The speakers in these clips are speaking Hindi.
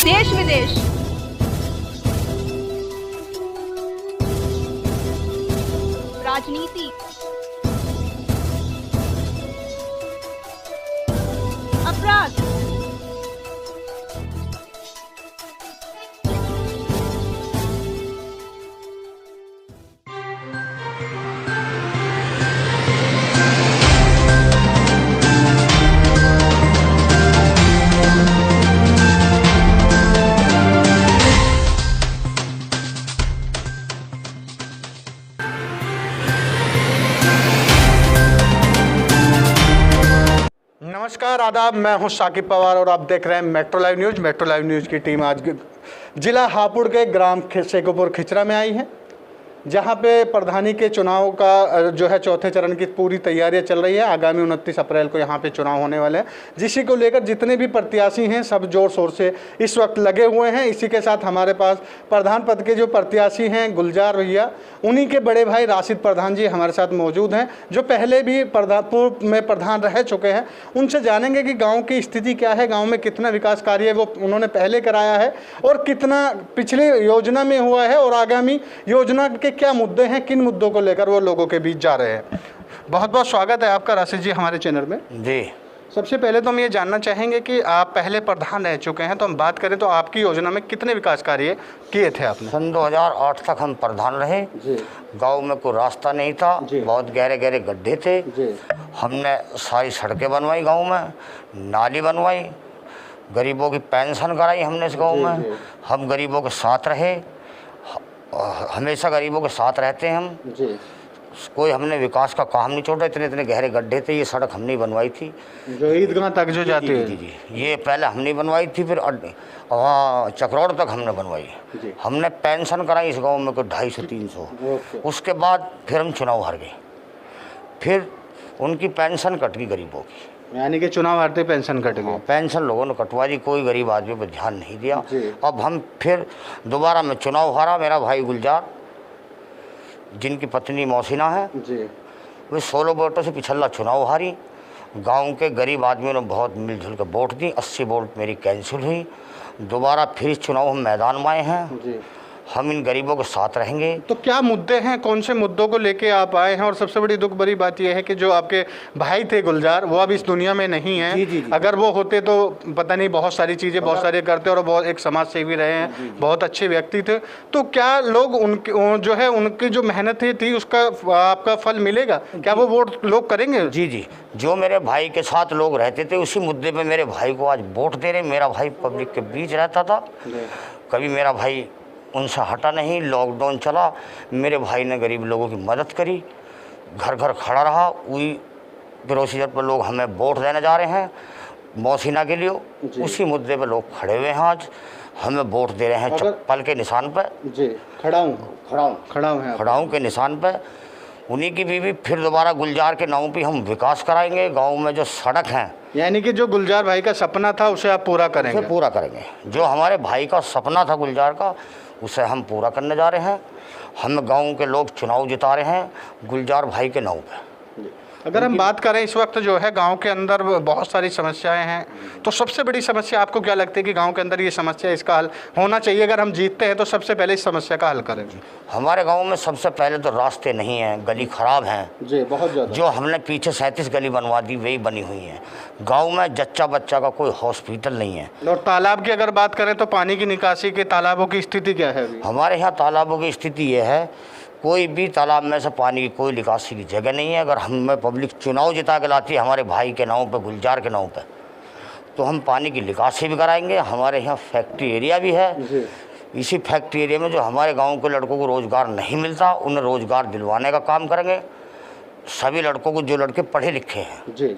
देश विदेश, राजनीति, अपराध, नमस्कार, आदाब। मैं हूं साकिब पवार और आप देख रहे हैं metro live news. Metro live news की टीम आज जिला हापुड़ के ग्राम शेखोपुर खिचरा में आई है, जहां पे प्रधानी के चुनाव का जो है चौथे चरण की पूरी तैयारियां चल रही है। आगामी 29 अप्रैल को यहां पे चुनाव होने वाले हैं, जिसी को लेकर जितने भी प्रत्याशी हैं सब जोर शोर से इस वक्त लगे हुए हैं। इसी के साथ हमारे पास प्रधान पद के जो प्रत्याशी हैं गुलजार भैया, उन्हीं के बड़े भाई राशिद प्रधान जी हमारे साथ मौजूद हैं, जो पहले भी पूर्व में प्रधान रह चुके हैं। उनसे जानेंगे कि गाँव की स्थिति क्या है, गाँव में कितना विकास कार्य है वो उन्होंने पहले कराया है और कितना पिछले योजना में हुआ है और आगामी योजना के क्या मुद्दे हैं, किन मुद्दों को लेकर वो लोगों के बीच जा रहे हैं। बहुत बहुत स्वागत है आपका राशिद जी हमारे चैनल में। जी, सबसे पहले तो हम ये जानना चाहेंगे कि आप पहले प्रधान रह चुके हैं, तो हम बात करें तो आपकी योजना में कितने विकास कार्य किए थे आपने? सन 2008 तक हम प्रधान रहे। गांव में कोई रास्ता नहीं था, बहुत गहरे गहरे गड्ढे थे। हमने सारी सड़कें बनवाई, गांव में नाली बनवाई, गरीबों की पेंशन कराई हमने इस गांव में। हम गरीबों के साथ रहे, हमेशा गरीबों के साथ रहते हैं हम। कोई हमने विकास का काम नहीं छोड़ा। इतने इतने गहरे गड्ढे थे, ये सड़क हमने बनवाई थी जो ईदगाह तक जो जाती है। जी, ये पहले हमने बनवाई थी, फिर वहाँ चकरौड़ तक हमने बनवाई। हमने पेंशन कराई इस गांव में कोई 250-300। उसके बाद फिर हम चुनाव हार गए, फिर उनकी पेंशन कट गई गरीबों की, यानी कि चुनाव हारते पेंशन कट गई। पेंशन लोगों ने कटवा दी, कोई गरीब आदमी पर ध्यान नहीं दिया। अब हम फिर दोबारा में चुनाव हारा। मेरा भाई गुलजार, जिनकी पत्नी मौसिना है, वे 16 वोटों से पिछला चुनाव हारी। गांव के गरीब आदमियों ने बहुत मिलजुल कर वोट दी, 80 वोट मेरी कैंसिल हुई। दोबारा फिर इस चुनाव हम मैदान में आए हैं। हम इन गरीबों के साथ रहेंगे। तो क्या मुद्दे हैं, कौन से मुद्दों को लेके आप आए हैं? और सबसे बड़ी दुख भरी बात यह है कि जो आपके भाई थे गुलजार, वो अब इस दुनिया में नहीं हैं। अगर वो होते तो पता नहीं बहुत सारी चीज़ें बहुत सारे करते और बहुत एक समाज सेवी रहे हैं, बहुत अच्छे व्यक्ति थे। तो क्या लोग उनके जो है उनकी जो मेहनत थी उसका आपका फल मिलेगा? क्या वो वोट लोग करेंगे? जी, जो मेरे भाई के साथ लोग रहते थे उसी मुद्दे पे मेरे भाई को आज वोट दे रहे। मेरा भाई पब्लिक के बीच रहता था, कभी मेरा भाई उनसे हटा नहीं। लॉकडाउन चला, मेरे भाई ने गरीब लोगों की मदद करी, घर घर खड़ा रहा। वही प्रोसीजर पर लोग हमें वोट देने जा रहे हैं मौसिना के लिए। उसी मुद्दे पर लोग खड़े हुए हैं, आज हमें वोट दे रहे हैं चप्पल के निशान पर। खड़ाऊं के निशान पर। उन्हीं की बीवी फिर दोबारा गुलजार के नाम पे हम विकास कराएंगे। गाँव में जो सड़क हैं, यानी कि जो गुलजार भाई का सपना था उसे आप पूरा करेंगे? उसे पूरा करेंगे। जो हमारे भाई का सपना था गुलजार का, उसे हम पूरा करने जा रहे हैं। हम गांव के लोग चुनाव जिता रहे हैं गुलजार भाई के नाम पे। अगर हम बात करें इस वक्त जो है गांव के अंदर बहुत सारी समस्याएं हैं, तो सबसे बड़ी समस्या आपको क्या लगती है कि गांव के अंदर ये समस्या, इसका हल होना चाहिए? अगर हम जीतते हैं तो सबसे पहले इस समस्या का हल करेंगे। हमारे गांव में सबसे पहले तो रास्ते नहीं हैं, गली खराब हैं जी, बहुत ज़्यादा। जो हमने पीछे 37 गली बनवा दी वही बनी हुई हैं। गाँव में जच्चा बच्चा का कोई हॉस्पिटल नहीं है। और तालाब की अगर बात करें तो पानी की निकासी के तालाबों की स्थिति क्या है अभी? हमारे यहाँ तालाबों की स्थिति ये है, कोई भी तालाब में से पानी की कोई निकासी की जगह नहीं है। अगर हमें पब्लिक चुनाव जिता के लाती है हमारे भाई के नाम पे, गुलजार के नाम पे, तो हम पानी की निकासी भी कराएंगे। हमारे यहाँ फैक्ट्री एरिया भी है। इसी फैक्ट्री एरिया में जो हमारे गांव के लड़कों को रोज़गार नहीं मिलता, उन्हें रोज़गार दिलवाने का काम करेंगे। सभी लड़कों को, जो लड़के पढ़े लिखे हैं,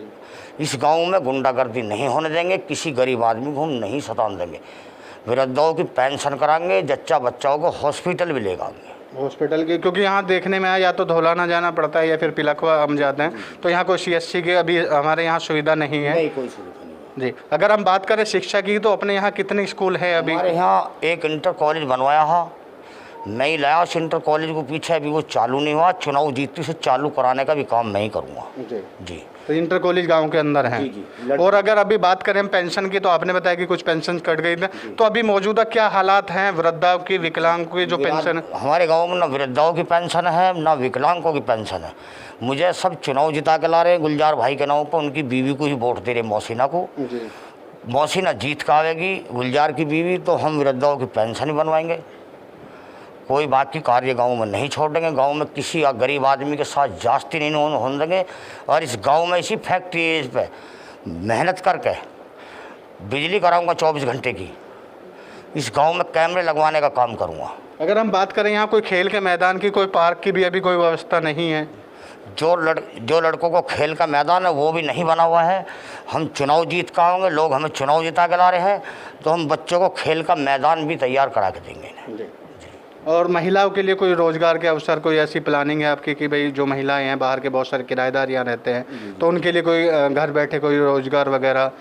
इस गाँव में गुंडागर्दी नहीं होने देंगे, किसी गरीब आदमी को हम नहीं सताने देंगे। वृद्धों की पेंशन कराएंगे, जच्चा बच्चाओं को हॉस्पिटल भी ले जाएंगे। हॉस्पिटल के, क्योंकि यहाँ देखने में या तो धौलाना जाना पड़ता है या फिर पिलखवा हम जाते हैं, तो यहाँ कोई CSC के अभी हमारे यहाँ सुविधा नहीं है। नहीं, कोई सुविधा नहीं। जी, अगर हम बात करें शिक्षा की तो अपने यहाँ कितने स्कूल हैं अभी? हमारे यहाँ एक इंटर कॉलेज बनवाया है, नहीं लाया उस इंटर कॉलेज को पीछे, अभी वो चालू नहीं हुआ। चुनाव जीतती से चालू कराने का भी काम मैं ही करूँगा। जी, तो इंटर कॉलेज गांव के अंदर हैं। जी। और अगर अभी बात करें पेंशन की, तो आपने बताया कि कुछ पेंशन कट गई थी, तो अभी मौजूदा क्या हालात हैं वृद्धाओं की, विकलांग की जो पेंशन है? हमारे गांव में ना वृद्धाओं की पेंशन है ना विकलांगों की पेंशन है। मुझे सब चुनाव जिता के ला रहे हैं गुलजार भाई के नाम पर, उनकी बीवी को ही वोट दे रहे मौसीना को। मौसीना जीत का आवेगी गुलजार की बीवी, तो हम वृद्धाओं की पेंशन ही बनवाएंगे। कोई बाकी कार्य गांव में नहीं छोड़ देंगे। गांव में किसी गरीब आदमी के साथ जास्ती नहीं होने देंगे। और इस गांव में इसी फैक्ट्री पे मेहनत करके बिजली कराऊंगा 24 घंटे की। इस गांव में कैमरे लगवाने का काम करूंगा। अगर हम बात करें यहाँ कोई खेल के मैदान की, कोई पार्क की भी अभी कोई व्यवस्था नहीं है। जो लड़कों को खेल का मैदान है वो भी नहीं बना हुआ है। हम चुनाव जीत का आएंगे, लोग हमें चुनाव जिता के ला रहे हैं, तो हम बच्चों को खेल का मैदान भी तैयार करा के देंगे इन्हें। और महिलाओं के लिए कोई रोजगार के अवसर, कोई ऐसी प्लानिंग है आपकी कि भाई जो महिलाएं हैं बाहर के, बहुत सारे किराएदार यहाँ रहते हैं, तो उनके लिए कोई घर बैठे कोई रोजगार वगैरह?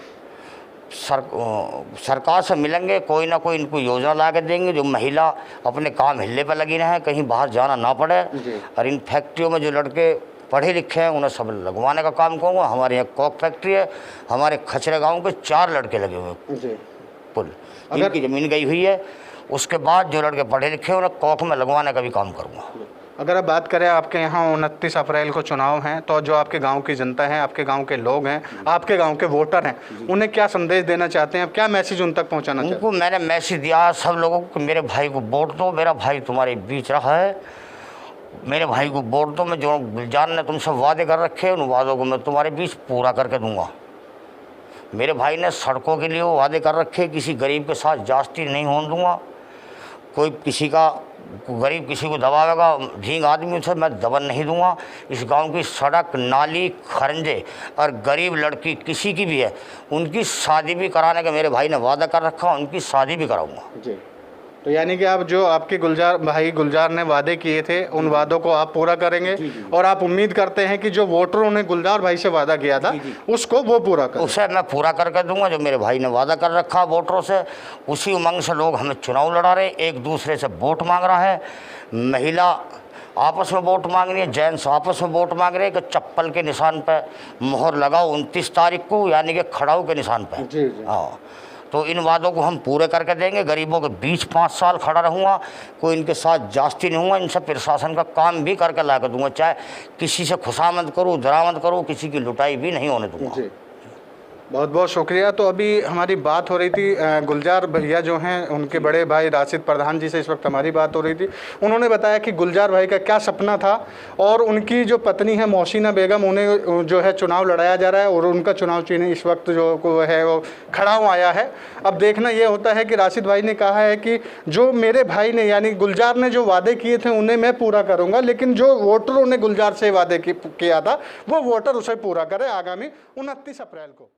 सरकार से मिलेंगे, कोई ना कोई इनको योजना ला के देंगे जो महिला अपने काम हिलने पर लगी रहें, कहीं बाहर जाना ना पड़े। और इन फैक्ट्रियों में जो लड़के पढ़े लिखे हैं उन्हें सब लगवाने का काम करूँगा। हमारे यहाँ कॉक फैक्ट्री है, हमारे खचरे गाँव के 4 लड़के लगे हुए हैं पुल, इनकी ज़मीन गई हुई है। उसके बाद जो लड़के पढ़े लिखे हैं उन्हें कॉक में लगवाने का भी काम करूँगा। अगर आप बात करें, आपके यहाँ 29 अप्रैल को चुनाव हैं, तो जो आपके गांव की जनता है, आपके गांव के लोग हैं, आपके गांव के वोटर हैं, उन्हें क्या संदेश देना चाहते हैं? क्या मैसेज उन तक पहुंचाना चाहते हैं? उनको मैंने मैसेज दिया सब लोगों को, मेरे भाई को वोट दो, मेरा भाई तुम्हारे बीच रहा है, मेरे भाई को वोट दो। मैं जो गुलजार ने तुमसे वादे कर रखे उन वादों को मैं तुम्हारे बीच पूरा करके दूंगा। मेरे भाई ने सड़कों के लिए वो वादे कर रखे, किसी गरीब के साथ जास्ती नहीं होने दूंगा। कोई किसी का गरीब किसी को दबावेगा, झींग आदमी उसे मैं दबन नहीं दूंगा। इस गांव की सड़क, नाली, खरंजे और गरीब लड़की किसी की भी है, उनकी शादी भी कराने का मेरे भाई ने वादा कर रखा, उनकी शादी भी कराऊंगा। जी। तो यानी कि आप जो आपके गुलजार ने वादे किए थे, उन वादों को आप पूरा करेंगे। और आप उम्मीद करते हैं कि जो वोटरों ने गुलजार भाई से वादा किया था उसको वो पूरा कर, उसे मैं पूरा करके दूंगा। जो मेरे भाई ने वादा कर रखा वोटरों से, उसी उमंग से लोग हमें चुनाव लड़ा रहे। एक दूसरे से वोट मांग रहा है, महिला आपस में वोट मांग रही है, जेंट्स आपस में वोट मांग रहे हैं कि चप्पल के निशान पर मोहर लगाओ 29 तारीख को, यानी कि खड़ाऊ के निशान पर। हाँ, तो इन वादों को हम पूरे करके देंगे। गरीबों के बीच 5 साल खड़ा रहूँगा, कोई इनके साथ जास्ती नहीं होऊंगा। इनसे प्रशासन का काम भी करके ला कर दूँगा, चाहे किसी से खुशामद करूँ, दरामद करूँ, किसी की लुटाई भी नहीं होने दूँगा। बहुत बहुत शुक्रिया। तो अभी हमारी बात हो रही थी गुलजार भैया जो हैं, उनके बड़े भाई राशिद प्रधान जी से इस वक्त हमारी बात हो रही थी। उन्होंने बताया कि गुलजार भाई का क्या सपना था, और उनकी जो पत्नी है मौसीना बेगम, उन्हें जो है चुनाव लड़ाया जा रहा है, और उनका चुनाव चिन्ह इस वक्त जो है वो खड़ाऊ आया है। अब देखना ये होता है कि राशिद भाई ने कहा है कि जो मेरे भाई ने यानी गुलजार ने जो वादे किए थे उन्हें मैं पूरा करूँगा, लेकिन जो वोटरों ने गुलजार से वादे किया था वो वोटर उसे पूरा करे आगामी 29 अप्रैल को।